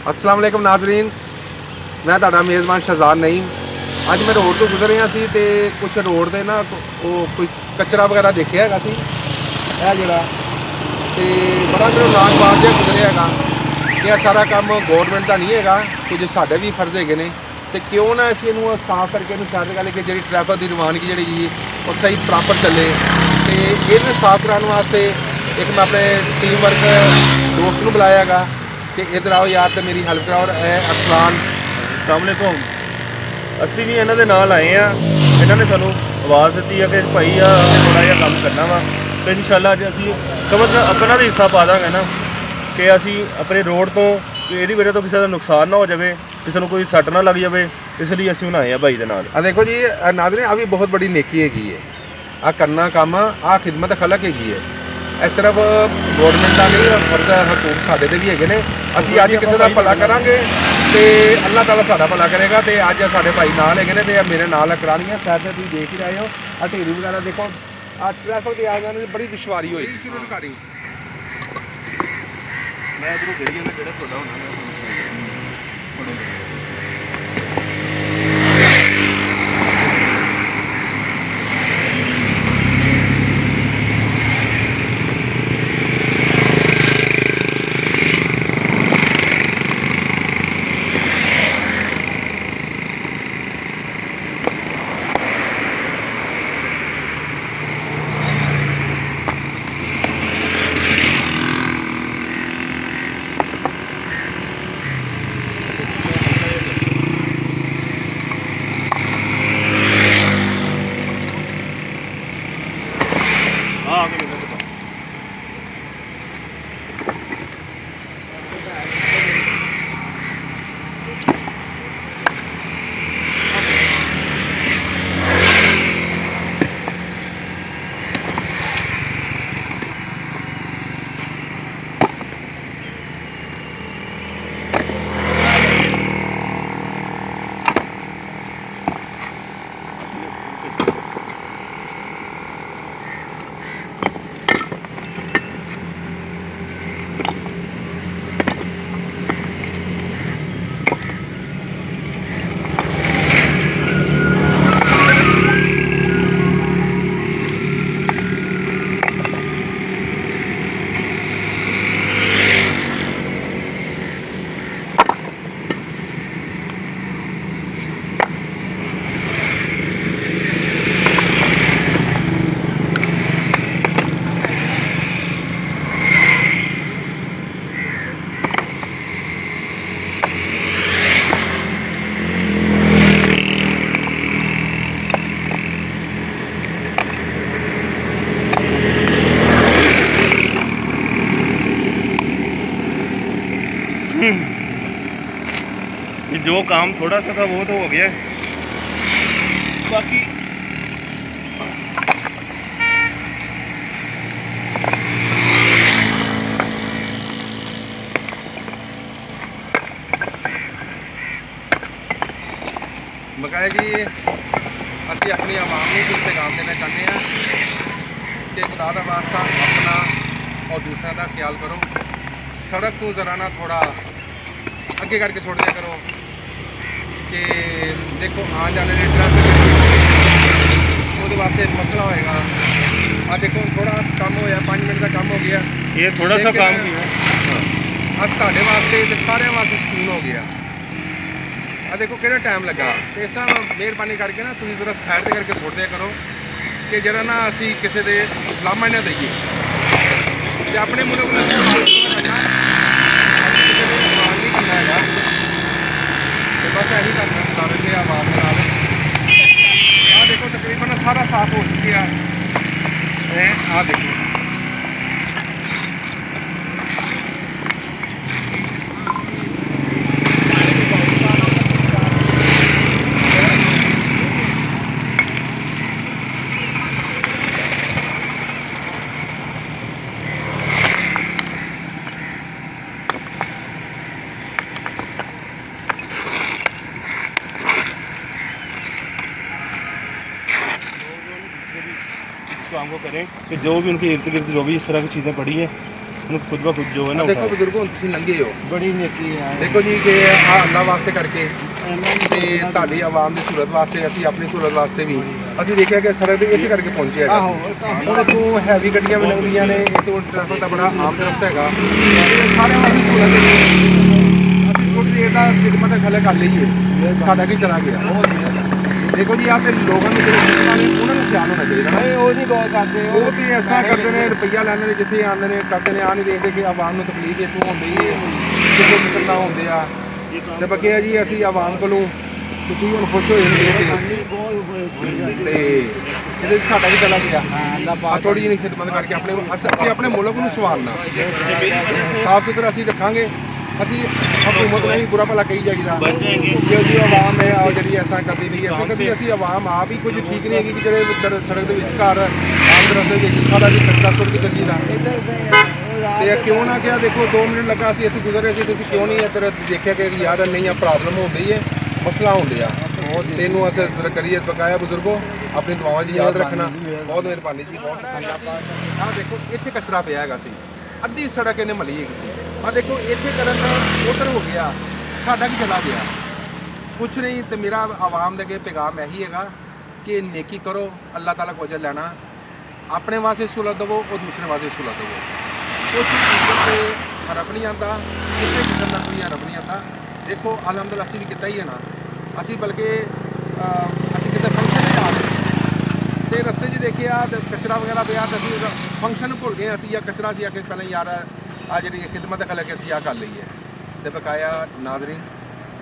अस्सलाम वालेकुम नाज़रीन, मैं ਤੁਹਾਡਾ ਮੇਜ਼ਬਾਨ ਸ਼ਹਜ਼ਾਦ ਨਈਮ। ਅੱਜ ਮੈਂ ਰੋਡ ਤੋਂ ਗੁਜ਼ਰ ਰਿਹਾ ਸੀ ਤੇ ਕੁਝ ਰੋਡ ਦੇ ਨਾ ਉਹ ਕੋਈ ਕਚਰਾ ਵਗੈਰਾ ਦੇਖਿਆ ਹੈਗਾ ਸੀ ਇਹ ਜਿਹੜਾ, ਤੇ ਬੜਾ ਮੈਨੂੰ ਲਾਗਬਾਜ਼ ਜਿਹਾ ਗੁਜ਼ਰਿਆ ਹੈਗਾ ਕਿ ਇਹ ਸਾਰਾ ਕੰਮ ਗੌਰਮੈਂਟ ਦਾ ਨਹੀਂ ਹੈਗਾ, ਕੁਝ ਸਾਡੇ ਵੀ ਫਰਜ਼ ਹੈਗੇ ਨੇ ਤੇ ਕਿਉਂ ਨਾ ਅਸੀਂ ਇਹਨੂੰ ਸਾਫ਼ ਕਰਕੇ ਇਹਨੂੰ ਸ਼ਾਂਤ ਕਰ ਕੇ ਜਿਹੜੀ ਟ੍ਰੈਫਿਕ ਦੀ ਰਵਾਨਗੀ ਜਿਹੜੀ ਜੀ ਉਹ ਸਹੀ ਪ੍ਰੋਪਰ ਚੱਲੇ। ਤੇ ਇਹਨੂੰ ਸਾਫ਼ ਕਰਾਉਣ ਵਾਸਤੇ ਇੱਕ ਮੈਂ ਆਪਣੇ ਟੀਮ ਵਰਕ ਦੋਸਤ ਨੂੰ ਬੁਲਾਇਆ ਹੈਗਾ कि इधर आओ यार तो मेरी हेल्प कराओ। अरसलान अस्सलामुअलैकुम। ਅਸੀਂ ਵੀ ਇਹਨਾਂ ਦੇ ਨਾਲ ਆਏ ਆ। ਇਹਨਾਂ ਨੇ ਸਾਨੂੰ ਆਵਾਜ਼ ਦਿੱਤੀ ਹੈ ਕਿ ਭਾਈ ਆ ਥੋੜਾ ਜਿਹਾ ਕੰਮ ਕਰਨਾ ਵਾ ਤੇ ਇਨਸ਼ਾਅੱਲਾ ਅੱਜ ਅਸੀਂ ਸਮਝ ਆਪਣਾ ਵੀ ਹਿੱਸਾ ਪਾ ਦਾਂਗੇ ਨਾ ਕਿ ਅਸੀਂ ਆਪਣੇ ਰੋਡ ਤੋਂ ਇਹਦੀ ਵਜ੍ਹਾ ਤੋਂ ਕਿਸੇ ਦਾ ਨੁਕਸਾਨ ਨਾ ਹੋ ਜਾਵੇ, ਕਿਸੇ ਨੂੰ ਕੋਈ ਸੱਟ ਨਾ ਲੱਗ ਜਾਵੇ, ਇਸ ਲਈ ਅਸੀਂ ਬਣਾਏ ਆ ਭਾਈ ਦੇ ਨਾਲ। देखो जी नाज़रीन, आ भी बहुत बड़ी नेकी हैगी है, आ करना काम आ खिदमत खलक हैगी है। ਇਹ ਸਿਰਫ ਗੌਰਮੈਂਟ ਦਾ ਨਹੀਂ, ਫਰਜ਼ ਹਕੂਕ ਸਾਡੇ ਦੇ ਵੀ ਹੈਗੇ ਨੇ। ਅਸੀਂ ਅੱਜ ਕਿਸੇ ਦਾ ਭਲਾ ਕਰਾਂਗੇ ਤੇ ਅੱਲਾਹ ਤਾਲਾ ਸਾਡਾ ਭਲਾ ਕਰੇਗਾ। ਤੇ ਅੱਜ ਸਾਡੇ ਭਾਈ ਨਾਲ ਹੈਗੇ ਨੇ ਤੇ ਮੇਰੇ ਨਾਲ ਕਰਾਉਣੀਆਂ ਸਾਈਡ ਤੇ ਤੁਸੀਂ ਦੇਖ ਹੀ ਰਹੇ ਹੋ। ਆ ਢੇਰੀ ਵਗੈਰਾ ਦੇਖੋ, ਆ ਟ੍ਰੈਫਿਕ ਦੀ ਆ ਜਾਣ ਦੀ ਬੜੀ ਦੁਸ਼ਵਾਰੀ ਹੋਈ। ਸ਼ੁਰੂ ਕਰੀ ਮੈਂ ਇਧਰੋਂ ਗਈ ਜਾਂਦਾ ਜਿਹੜਾ ਤੁਹਾਡਾ ਹੋਣਾ जो काम थोड़ा सा था वो तो हो गया। बाकी बकाया जी असी अपनी आवाम को कुछ पैगाम देना चाहते हैं कि खुदा का वास्ता अपना और दूसरों का ख्याल करो। सड़क तो ज़रा ना थोड़ा अगे करके छोड़ दिया करो कि देखो आ जाने ट्रैफिक वो वास्ते मसला होएगा। आ देखो थोड़ा काम होया, 5 मिनट का काम हो गया, ये थोड़ा सा काम किया अब ਤੁਹਾਡੇ ਵਾਸਤੇ ਤੇ ਸਾਰਿਆਂ ਵਾਸਤੇ ਸਕੂਨ ਹੋ ਗਿਆ। ਆ ਦੇਖੋ ਕਿਹੜਾ ਟਾਈਮ ਲੱਗਾ। ਤੇ ਇਸ ਮਿਹਰਬਾਨੀ ਕਰਕੇ ਨਾ ਤੁਸੀਂ ਜ਼ਰਾ ਸਾਈਡ ਤੇ ਕਰਕੇ ਛੋੜ ਦਿਆ ਕਰੋ ਕਿ ਜਿਹੜਾ ਨਾ ਅਸੀਂ ਕਿਸੇ ਦੇ ਲਾਮਾ ਨਾ ਦਈਏ ਤੇ ਆਪਣੇ ਮੁਲਕ ਨੂੰ ਕਰਨਾ, ਅਸੀਂ ਕਿਸੇ ਦੇ ਨੁਕਸਾਨ ਨਹੀਂ ਕਰਨਾ ਹੈਗਾ। ਤੇ ਬਸ ਇਹੀ ਕਰਨਾ ਸਾਰੇ ਤੇ ਆਵਾਜ਼ ਨਾਲ। ਆ ਦੇਖੋ ਤਕਰੀਬਨ ਸਾਰਾ ਸਾਫ਼ ਹੋ ਚੁੱਕਿਆ ਹੈ। ਆ ਦੇਖੋ काम को करें कि जो भी उनके इर्द गिर्द जो भी इस तरह की चीज़ें पड़ी हैं ਨੂੰ ਖੁਦ ਬ ਖੁਦ ਜੋ ਹੈ ਨਾ ਦੇਖੋ ਬਜ਼ੁਰਗੋ, ਹੁਣ ਤੁਸੀਂ ਲੰਘੇ ਹੋ, ਬੜੀ ਨੇਕੀ ਹੈ। ਦੇਖੋ ਜੀ ਕਿ ਆ ਅੱਲਾਹ ਵਾਸਤੇ ਕਰਕੇ ਤੇ ਤੁਹਾਡੀ ਆਵਾਮ ਦੀ ਸਹੂਲਤ ਵਾਸਤੇ, ਅਸੀਂ ਆਪਣੀ ਸਹੂਲਤ ਵਾਸਤੇ ਵੀ ਅਸੀਂ ਦੇਖਿਆ ਕਿ ਸੜਕ ਦੇ ਇੱਥੇ ਕਰਕੇ ਪਹੁੰਚੇ ਹੈਗਾ ਸੀ। ਹੁਣ ਇੱਥੋਂ ਹੈਵੀ ਗੱਡੀਆਂ ਵੀ ਲੰਘਦੀਆਂ ਨੇ, ਇੱਥੋਂ ਟ੍ਰੈਫਿਕ ਦਾ ਬੜਾ ਆਮ ਦਰਖਤ ਹੈਗਾ, ਇਹ ਸਾਰਿਆਂ ਵਾਸਤੇ ਸਹੂਲਤ ਹੈ। ਅਸੀਂ ਥੋੜ੍ਹੀ ਦੇਰ ਦਾ ਖਿਦਮਤ ਦਾ ਖਲੇ ਕਰ ਲਈਏ, ਸਾਡਾ ਕੀ ਚਲਾ ਗਿਆ। ਦੇਖੋ ਜੀ, ਆਹ ਤੇ ਲੋਕਾਂ ਨੂੰ ਜਿਹੜੇ ਸੁਣਨ ਵਾਲੇ ਉਹਨਾਂ ਨੂੰ ਖਿਆਲ ਹੋਣਾ ਚਾਹੀਦਾ ਨਾ। ਉਹ ਨਹੀਂ ਗੌਰ ਕਰਦੇ, ਉਹ ਤੇ ਐਸਾ ਕਰਦੇ ਨੇ, ਰੁਪਈਆ ਲੈਂਦੇ ਨੇ, ਜਿੱਥੇ ਆਉਂਦੇ ਨੇ ਕਰਦੇ ਨੇ, ਆ ਨਹੀਂ ਦੇਖਦੇ ਕਿ ਆਵਾਮ ਨੂੰ ਤਕਲੀਫ ਇੱਥੋਂ ਹੁੰਦੀ ਹੈ, ਕਿੱਥੇ ਕਿਸਮ ਹੁੰਦੇ ਆ। ਤੇ ਬਾਕੀ ਆ ਜੀ, ਅਸੀਂ ਆਵਾਮ ਕੋਲੋਂ ਤੁਸੀਂ ਹੁਣ ਖੁਸ਼ ਹੋਏ ਨੇ ਤੇ ਇਹਦੇ 'ਚ ਸਾਡਾ ਵੀ ਚਲਾ ਗਿਆ। ਥੋੜ੍ਹੀ ਜਿਹੀ ਖਿਦਮਤ ਕਰਕੇ ਆਪਣੇ ਅਸੀਂ ਆਪਣੇ ਮੁਲਕ ਨੂੰ ਸੰਭਾਲਣਾ, ਸਾਫ ਸੁਥਰਾ ਅਸੀਂ ਰੱਖਾਂਗੇ। ਅਸੀਂ ਹਕੂਮਤ ਨਹੀਂ ਬੁਰਾ ਭਲਾ ਕਹੀ ਜਾਈਦਾ ਕਿ ਜੀ ਆਵਾਮ ਹੈ ਆ ਜਿਹੜੀ ਐਸਾ ਕਰਦੀ ਨਹੀਂ, ਐਸਾ ਕਰਦੀ। ਅਸੀਂ ਆਵਾਮ ਆਪ ਹੀ ਕੁਝ ਠੀਕ ਨਹੀਂ ਹੈਗੀ ਕਿ ਜਿਹੜੇ ਸੜਕ ਦੇ ਵਿਚਕਾਰ ਆਮ ਰਸਤੇ ਦੇ ਵਿੱਚ ਸਾਡਾ ਜੀ ਕੱਚਾ ਸੁੱਟ ਕੇ ਚੱਲੀ ਦਾ। ਤੇ ਕਿਉਂ ਨਾ ਕਿਹਾ, ਦੇਖੋ 2 ਮਿੰਟ ਲੱਗਾ, ਅਸੀਂ ਇੱਥੇ ਗੁਜ਼ਰੇ ਸੀ ਤੇ ਅਸੀਂ ਕਿਉਂ ਨਹੀਂ ਇੱਧਰ ਦੇਖਿਆ ਕਿ ਯਾਰ ਨਹੀਂ ਆ ਪ੍ਰੋਬਲਮ ਹੁੰਦੀ ਹੈ, ਮਸਲਾ ਹੁੰਦੇ ਆ। ਤੈਨੂੰ ਅਸੀਂ ਜ਼ਰਾ ਕਰੀਏ ਬਕਾਇਆ ਬਜ਼ੁਰਗੋ, ਆਪਣੀ ਦੁਆਵਾਂ 'ਚ ਯਾਦ ਰੱਖਣਾ। ਬਹੁਤ ਮਿਹਰਬਾਨੀ ਜੀ, ਬਹੁਤ ਸ਼ੁਕਰੀਆ। ਆਹ ਦੇਖੋ ਇੱਥੇ ਕਚਰਾ ਪਿਆ ਹੈਗਾ ਸੀ, ਅੱਧੀ ਸੜਕ ਇਹਨੇ ਮਲੀ ਹੈਗੀ ਸੀ। ਆਹ ਦੇਖੋ ਇੱਥੇ ਕਰਨ ਉਧਰ ਹੋ ਗਿਆ, ਸਾਡਾ ਕੀ ਚਲਾ ਗਿਆ, ਕੁਛ ਨਹੀਂ। ਤੇ ਮੇਰਾ ਆਵਾਮ ਦੇ ਅੱਗੇ ਪੈਗਾਮ ਇਹੀ ਹੈਗਾ ਕਿ ਨੇਕੀ ਕਰੋ, ਅੱਲਾਹ ਤਾਲਾ ਕੋਲ ਲੈਣਾ, ਆਪਣੇ ਵਾਸਤੇ ਸਹੂਲਤ ਦੇਵੋ, ਉਹ ਦੂਸਰੇ ਵਾਸਤੇ ਸਹੂਲਤ ਦੇਵੋ। ਕੁਛ ਚੀਜ਼ਾਂ ਤੇ ਹਰਫ ਨਹੀਂ ਆਉਂਦਾ, ਕਿਸੇ ਕਿਸਮ ਦਾ ਕੋਈ ਹਰਫ ਨਹੀਂ ਆਉਂਦਾ। ਦੇਖੋ ਅਲਹਮਦੁਲਿਲਾ ਅਸੀਂ ਵੀ ਕੀਤਾ ਹੀ ਹੈ ਨਾ, ਅਸੀਂ ਬਲਕਿ ਅਸੀਂ ਕਿਤੇ ਫੰਕਸ਼ਨ 'ਤੇ ਜਾ ਰਹੇ ਤੇ ਰਸਤੇ 'ਚ ਦੇਖਿਆ ਤੇ ਕਚਰਾ ਵਗੈਰਾ ਪਿਆ, ਤੇ ਅਸੀਂ ਫੰਕਸ਼ਨ ਭੁੱਲ ਗਏ ਅਸੀਂ, ਜਾਂ ਕਚਰਾ ਸੀ ਆ ਕੇ ਪਹਿਲਾਂ ਯਾਰ ਆ ਜਿਹੜੀ ਖਿਦਮਤ ਖਲਾ ਕੇ ਅਸੀਂ ਆ ਕਰ ਲਈਏ। ਤੇ ਬਕਾਇਆ ਨਾਜ਼ਰੀਨ,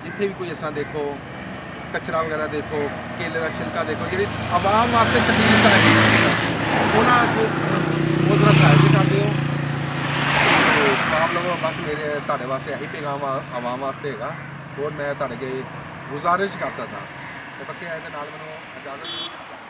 ਜਿੱਥੇ ਵੀ ਕੋਈ ਅਸਾਂ ਦੇਖੋ ਕਚਰਾ ਵਗੈਰਾ ਦੇਖੋ, ਕੇਲੇ ਦਾ ਛਿਲਕਾ ਦੇਖੋ, ਜਿਹੜੀ ਆਵਾਮ ਵਾਸਤੇ ਤਕਲੀਫ ਹੈ ਉਹਨਾਂ ਨੂੰ ਉਹ ਜ਼ਰਾ ਸਹਾਇਤਾ ਕਰਦੇ ਹੋ। ਸਵਾਬ ਲਵੋ, ਬਸ ਮੇਰੇ ਤੁਹਾਡੇ ਵਾਸਤੇ ਇਹੀ ਪੈਗਾਮ ਆਵਾਮ ਵਾਸਤੇ ਹੈਗਾ। ਹੋਰ ਮੈਂ ਤੁਹਾਡੇ ਅੱਗੇ ਗੁਜ਼ਾਰਿਸ਼ ਕਰ ਸਕਦਾ ਤੇ ਬਾਕੀ ਇਹਦੇ ਨਾਲ ਮੈਨੂੰ ਇਜਾਜ਼ਤ ਦਿਓ।